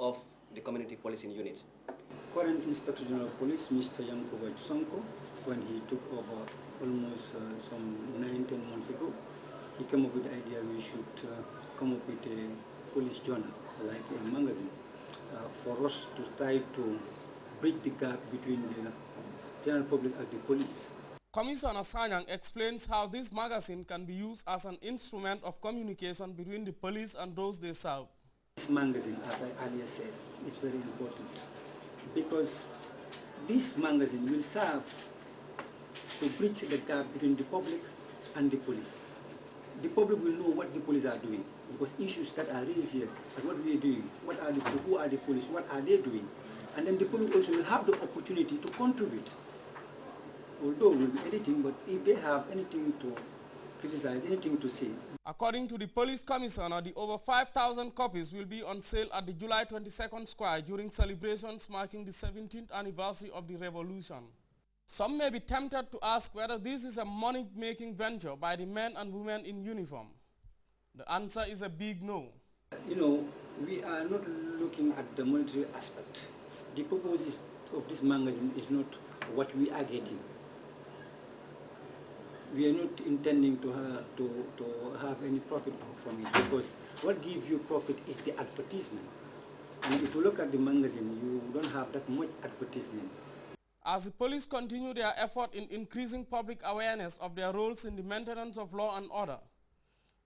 of the community policing unit. Current Inspector General of Police, Mr. Yankuba Sonko, when he took over almost some 9-10 months ago, he came up with the idea we should come up with a police journal, like a magazine, for us to try to bridge the gap between the general public and the police. Commissioner Sanyang explains how this magazine can be used as an instrument of communication between the police and those they serve. This magazine, as I earlier said, is very important because this magazine will serve to bridge the gap between the public and the police. The public will know what the police are doing because issues that are raised here and what we are doing, who are the police, what are they doing, and then the public also will have the opportunity to contribute. Although we'll be editing, but if they have anything to criticize, anything to say. According to the police commissioner, the over 5,000 copies will be on sale at the July 22nd Square during celebrations marking the 17th anniversary of the revolution. Some may be tempted to ask whether this is a money-making venture by the men and women in uniform. The answer is a big no. You know, we are not looking at the monetary aspect. The purpose of this magazine is not what we are getting. We are not intending to have any profit from it because what gives you profit is the advertisement. And if you look at the magazine, you don't have that much advertisement. As the police continue their effort in increasing public awareness of their roles in the maintenance of law and order,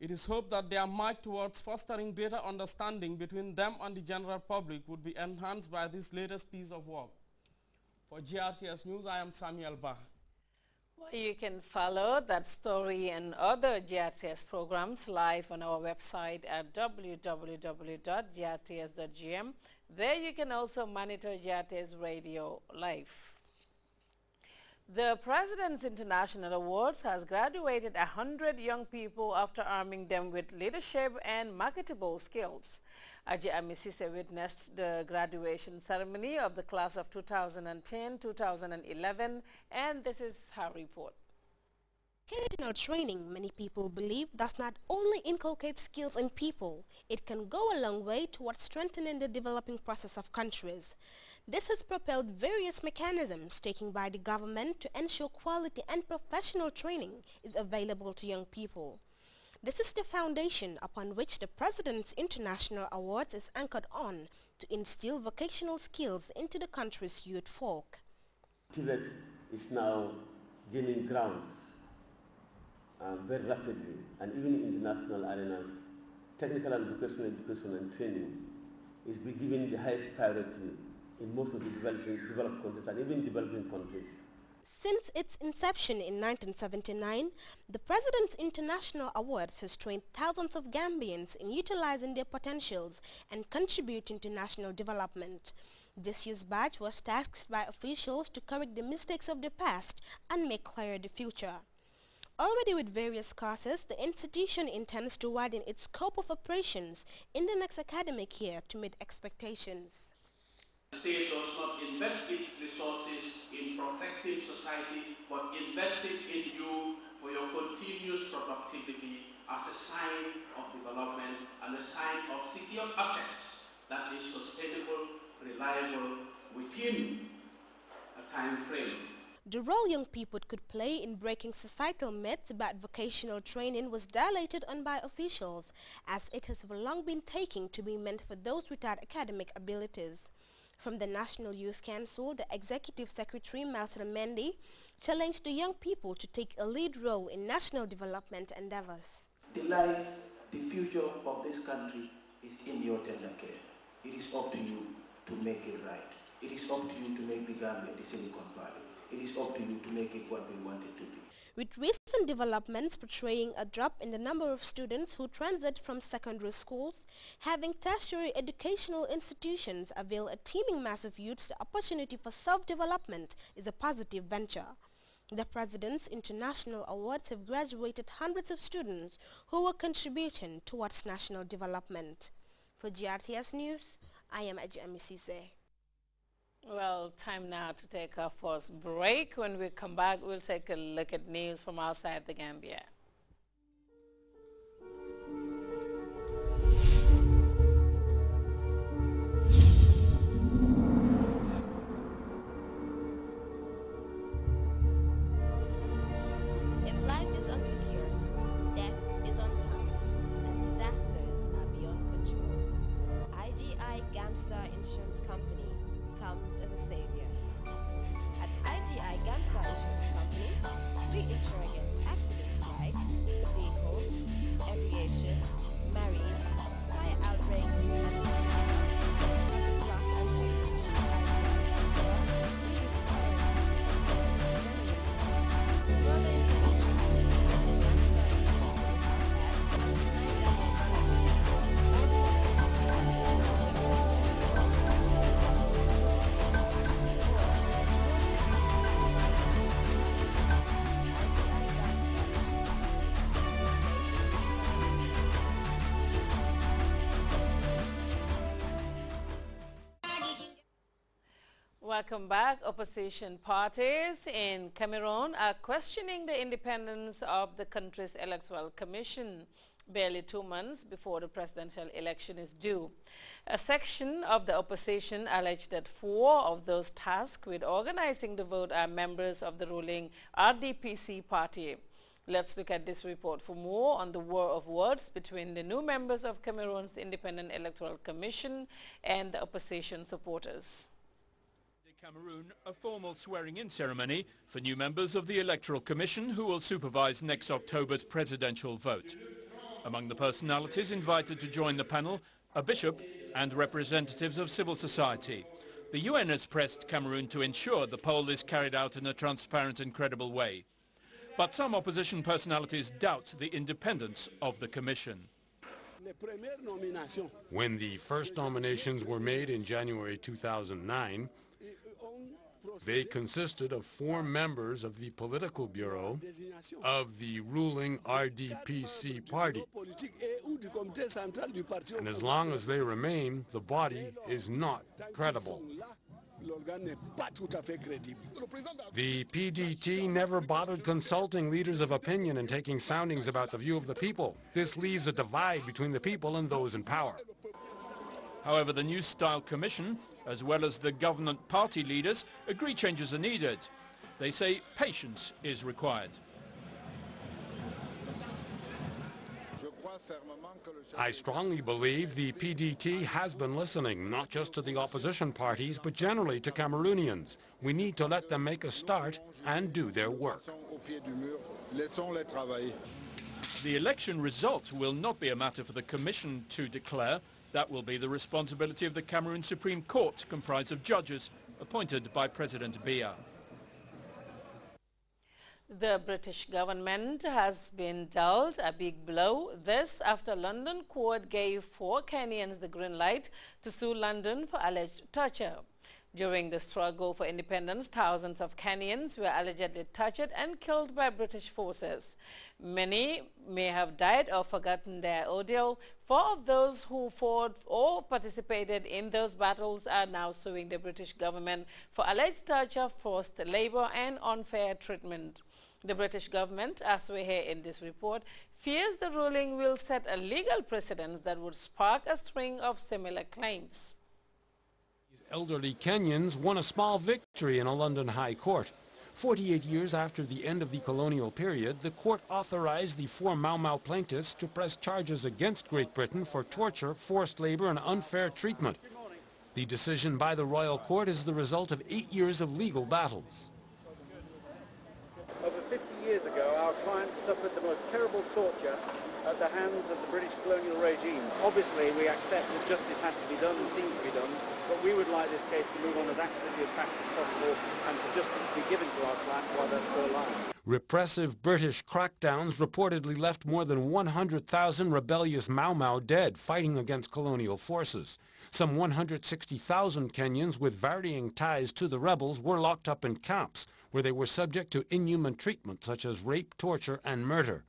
it is hoped that their march towards fostering greater understanding between them and the general public would be enhanced by this latest piece of work. For GRTS News, I am Samuel Bah. Well, you can follow that story and other GRTS programs live on our website at www.grts.gm. There you can also monitor GRTS Radio live. The President's International Awards has graduated 100 young people after arming them with leadership and marketable skills. Ajay Amisise witnessed the graduation ceremony of the class of 2010-2011, and this is her report. Vocational training, many people believe, does not only inculcate skills in people, it can go a long way towards strengthening the developing process of countries. This has propelled various mechanisms taken by the government to ensure quality and professional training is available to young people. This is the foundation upon which the President's International Awards is anchored on to instill vocational skills into the country's youth folk. Tibet is now gaining grounds very rapidly, and even in international arenas, technical and vocational education and training is being given the highest priority in most of the developed countries and even developing countries. Since its inception in 1979, the President's International Awards has trained thousands of Gambians in utilizing their potentials and contributing to national development. This year's batch was tasked by officials to correct the mistakes of the past and make clear the future. Already with various courses, the institution intends to widen its scope of operations in the next academic year to meet expectations. The state does not invest its resources in protecting society, but investing in you for your continuous productivity as a sign of development and a sign of secure assets that is sustainable, reliable, within a time frame. The role young people could play in breaking societal myths about vocational training was dilated on by officials, as it has for long been taken to be meant for those without academic abilities. From the National Youth Council, the Executive Secretary, Malsra Mendy, challenged the young people to take a lead role in national development endeavors. The life, the future of this country is in your tender care. It is up to you to make it right. It is up to you to make the Gambia the Silicon Valley. It is up to you to make it what we want it to be. With recent developments portraying a drop in the number of students who transit from secondary schools, having tertiary educational institutions avail a teeming mass of youths the opportunity for self-development is a positive venture. The President's International Awards have graduated hundreds of students who are contributing towards national development. For GRTS News, I am Ajay Amisise. Well, time now to take our first break. When we come back, we'll take a look at news from outside the Gambia. Gamstar Insurance Company comes as a savior. At IGI Gamstar Insurance Company, we insure against accidents like vehicles, aviation, marine, fire outbreaks, and private loss and damage. IGI Gamstar, we give priority to settlement of genuine claims. Further information on the Gamstar Insurance Welcome back. Opposition parties in Cameroon are questioning the independence of the country's electoral commission barely 2 months before the presidential election is due. A section of the opposition alleged that 4 of those tasked with organizing the vote are members of the ruling RDPC party. Let's look at this report for more on the war of words between the new members of Cameroon's Independent Electoral Commission and the opposition supporters. Cameroon, a formal swearing-in ceremony for new members of the Electoral Commission who will supervise next October's presidential vote. Among the personalities invited to join the panel, a bishop and representatives of civil society. The UN has pressed Cameroon to ensure the poll is carried out in a transparent and credible way. But some opposition personalities doubt the independence of the commission. When the first nominations were made in January 2009, they consisted of 4 members of the political bureau of the ruling RDPC party. And as long as they remain, the body is not credible. The PDT never bothered consulting leaders of opinion and taking soundings about the view of the people. This leaves a divide between the people and those in power. However, the New Style Commission, as well as the government party leaders, agree changes are needed. They say patience is required. I strongly believe the PDT has been listening, not just to the opposition parties, but generally to Cameroonians. We need to let them make a start and do their work. The election results will not be a matter for the Commission to declare. That will be the responsibility of the Cameroon Supreme Court, comprised of judges appointed by President Biya. The British government has been dealt a big blow. This after London court gave 4 Kenyans the green light to sue London for alleged torture. During the struggle for independence, thousands of Kenyans were allegedly tortured and killed by British forces. Many may have died or forgotten their ordeal. 4 of those who fought or participated in those battles are now suing the British government for alleged torture, forced labor and unfair treatment. The British government, as we hear in this report, fears the ruling will set a legal precedent that would spark a string of similar claims. These elderly Kenyans won a small victory in a London High Court. 48 years after the end of the colonial period, the court authorized the 4 Mau Mau plaintiffs to press charges against Great Britain for torture, forced labor and unfair treatment. The decision by the Royal Court is the result of 8 years of legal battles. Over 50 years ago, our clients suffered the most terrible torture at the hands of the British colonial regime. Obviously, we accept that justice has to be done and seems to be done, but we would like this case to move on as absolutely as fast as possible and for justice to be given to our clients while they're still alive. Repressive British crackdowns reportedly left more than 100,000 rebellious Mau Mau dead fighting against colonial forces. Some 160,000 Kenyans with varying ties to the rebels were locked up in camps where they were subject to inhuman treatment such as rape, torture and murder.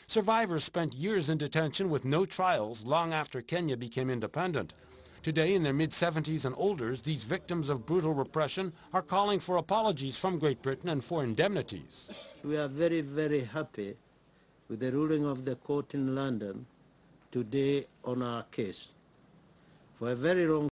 Survivors spent years in detention with no trials long after Kenya became independent. Today, in their mid-70s and older, these victims of brutal repression are calling for apologies from Great Britain and for indemnities. We are very, very happy with the ruling of the court in London today on our case. For a very long